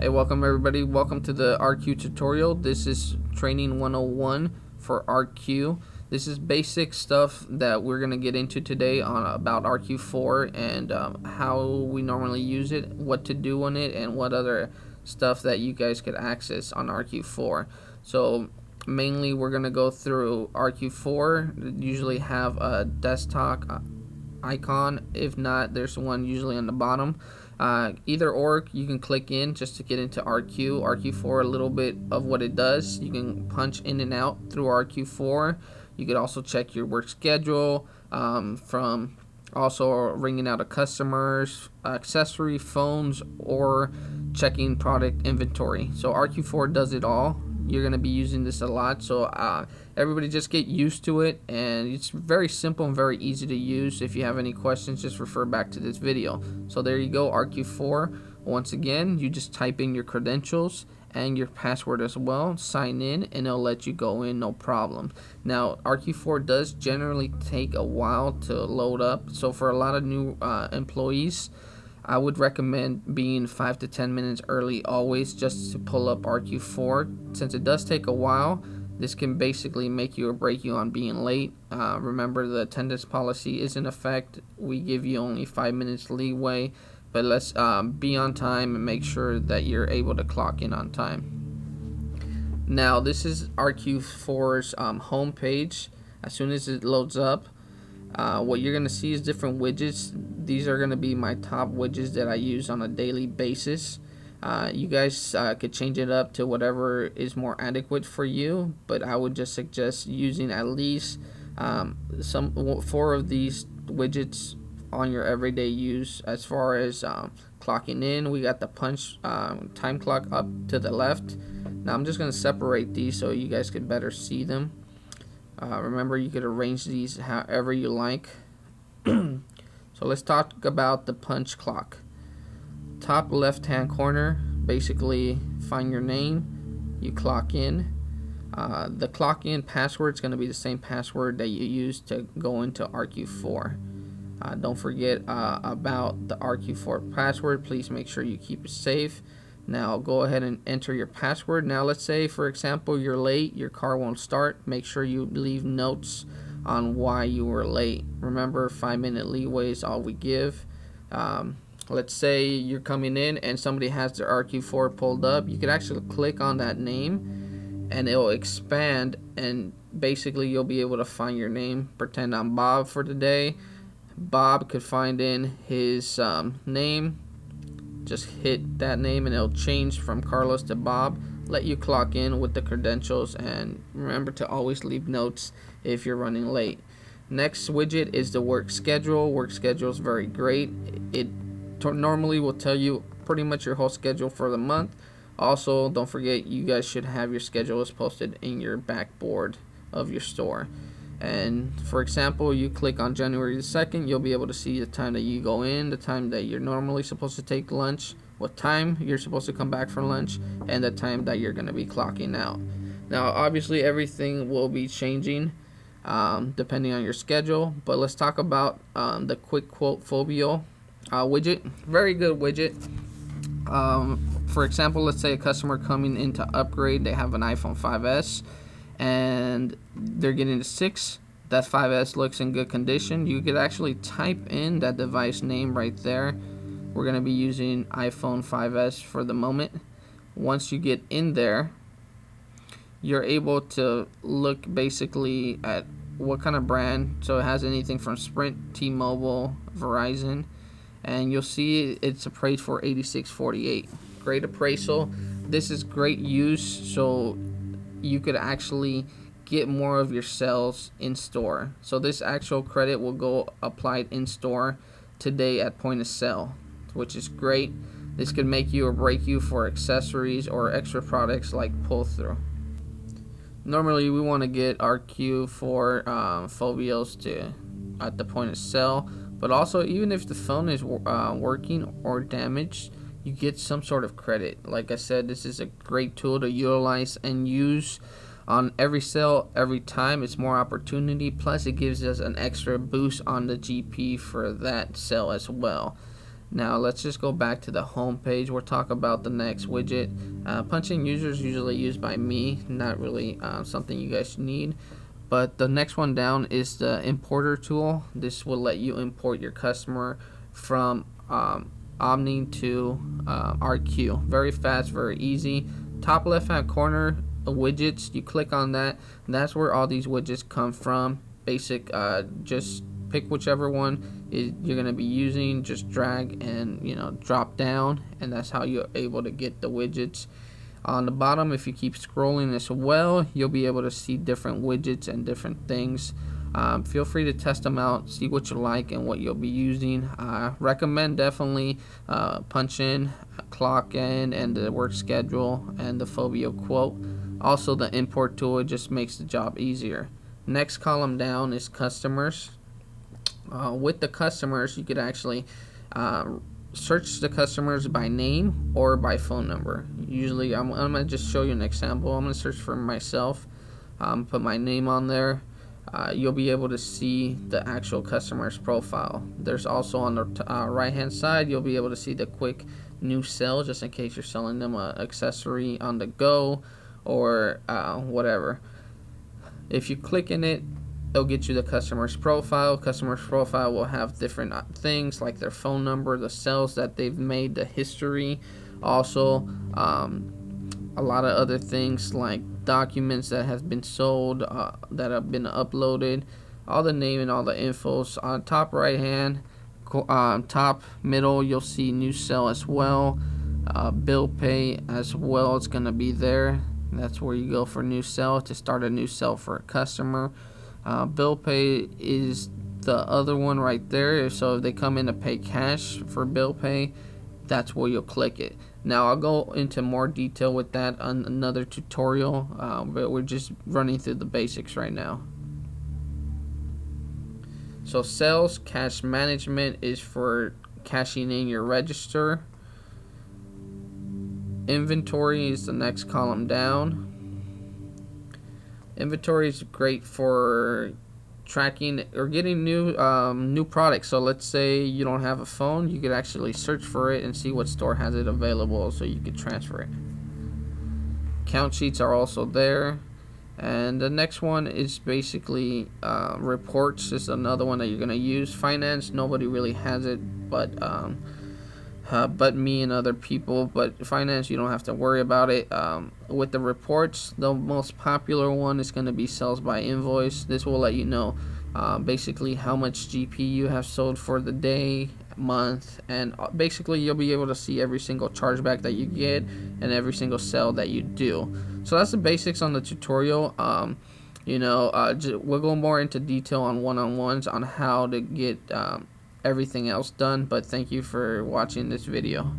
Hey, welcome everybody. Welcome to the RQ tutorial. This is training 101 for RQ. This is basic stuff that we're going to get into today on about RQ4 and how we normally use it, what to do on it, and what other stuff that you guys could access on RQ4. So mainly we're going to go through RQ4. Usually have a desktop icon. If not, there's one usually on the bottom. Either or, you can click in just to get into RQ4, a little bit of what it does. You can punch in and out through RQ4. You could also check your work schedule, from also ringing out of customers, accessory phones, or checking product inventory. So RQ4 does it all. You're going to be using this a lot, so everybody just get used to it, and it's very simple and very easy to use. If you have any questions, just refer back to this video. So there you go, RQ4. Once again, you just type in your credentials and your password as well, sign in, and it'll let you go in, no problem. Now RQ4 does generally take a while to load up, so for a lot of new employees, I would recommend being 5 to 10 minutes early always, just to pull up RQ4. Since it does take a while, this can basically make you or break you on being late. Remember, the attendance policy is in effect. We give you only 5 minutes leeway, but let's be on time and make sure that you're able to clock in on time. Now this is RQ4's home page. As soon as it loads up, what you're going to see is different widgets. These are going to be my top widgets that I use on a daily basis. You guys could change it up to whatever is more adequate for you, but I would just suggest using at least 4 of these widgets on your everyday use. As far as clocking in, we got the punch time clock up to the left. Now I'm just going to separate these so you guys could better see them. Remember, you could arrange these however you like. So let's talk about the punch clock. Top left hand corner, basically find your name, you clock in. The clock in password is going to be the same password that you use to go into RQ4. Don't forget about the RQ4 password. Please make sure you keep it safe. Now go ahead and enter your password. Now let's say, for example, you're late, your car won't start. Make sure you leave notes on why you were late. Remember, 5-minute leeway is all we give. Let's say you're coming in and somebody has their RQ4 pulled up. You could actually click on that name and it'll expand, and basically you'll be able to find your name. Pretend I'm Bob for today. Bob could find in his name. Just hit that name and it'll change from Carlos to Bob. Let you clock in with the credentials, and remember to always leave notes if you're running late. Next widget is the work schedule. Work schedule is very great. It normally will tell you pretty much your whole schedule for the month. Also, don't forget, you guys should have your schedules posted in your backboard of your store. And for example, you click on January the 2nd, you'll be able to see the time that you go in, the time that you're normally supposed to take lunch, what time you're supposed to come back for lunch, and the time that you're going to be clocking out. Now obviously everything will be changing depending on your schedule, but let's talk about the quick quote Phobio widget. Very good widget. For example, let's say a customer coming in to upgrade, they have an iPhone 5S and they're getting a 6. That 5S looks in good condition. You could actually type in that device name right there. We're going to be using iPhone 5S for the moment. Once you get in there, you're able to look basically at what kind of brand. So it has anything from Sprint, T-Mobile, Verizon, and you'll see it's appraised for $86.48. Great appraisal. This is great use, so you could actually get more of your sales in store. So this actual credit will go applied in store today at point of sale, which is great. This could make you or break you for accessories or extra products like pull through. Normally we want to get RQ4 Phobios to at the point of sale, but also even if the phone is working or damaged, you get some sort of credit. Like I said, this is a great tool to utilize and use on every sale, every time. It's more opportunity, plus it gives us an extra boost on the GP for that sale as well. Now let's just go back to the home page. We'll talk about the next widget. Punching users usually used by me, not really something you guys need. But the next one down is the importer tool. This will let you import your customer from Omni to RQ. Very fast, very easy. Top left hand corner, widgets, you click on that, and that's where all these widgets come from. Basic, just pick whichever one you're going to be using, just drag and drop down, and that's how you're able to get the widgets. On the bottom, if you keep scrolling as well, you'll be able to see different widgets and different things. Feel free to test them out, see what you like and what you'll be using. Recommend definitely punch in, clock in, and the work schedule and the Phobia quote. Also, the import tool, it just makes the job easier. Next column down is customers. With the customers, you could actually search the customers by name or by phone number. Usually, I'm going to just show you an example. I'm going to search for myself, put my name on there. You'll be able to see the actual customer's profile. There's also on the right hand side, you'll be able to see the quick new sell, just in case you're selling them an accessory on the go or whatever. If you click in it, it'll get you the customer's profile. Customer's profile will have different things like their phone number, the sales that they've made, the history, also a lot of other things like documents that have been sold, that have been uploaded, all the name and all the infos. On top right hand, top middle, you'll see new sell as well, bill pay as well. It's going to be there. That's where you go for new sell, to start a new sell for a customer. Bill pay is the other one right there. So if they come in to pay cash for bill pay, that's where you'll click it. Now I'll go into more detail with that on another tutorial, but we're just running through the basics right now. So sales cash management is for cashing in your register. Inventory is the next column down. Inventory is great for tracking or getting new products. So let's say you don't have a phone, you could actually search for it and see what store has it available, so you could transfer it. Count sheets are also there. And the next one is basically reports is another one that you're going to use. Finance, nobody really has it but me and other people. But finance, you don't have to worry about it. With the reports, the most popular one is going to be sales by invoice. This will let you know basically how much GP you have sold for the day, month, and basically you'll be able to see every single chargeback that you get and every single sale that you do. So that's the basics on the tutorial. We'll go more into detail on one-on-ones on how to get everything else done, but thank you for watching this video.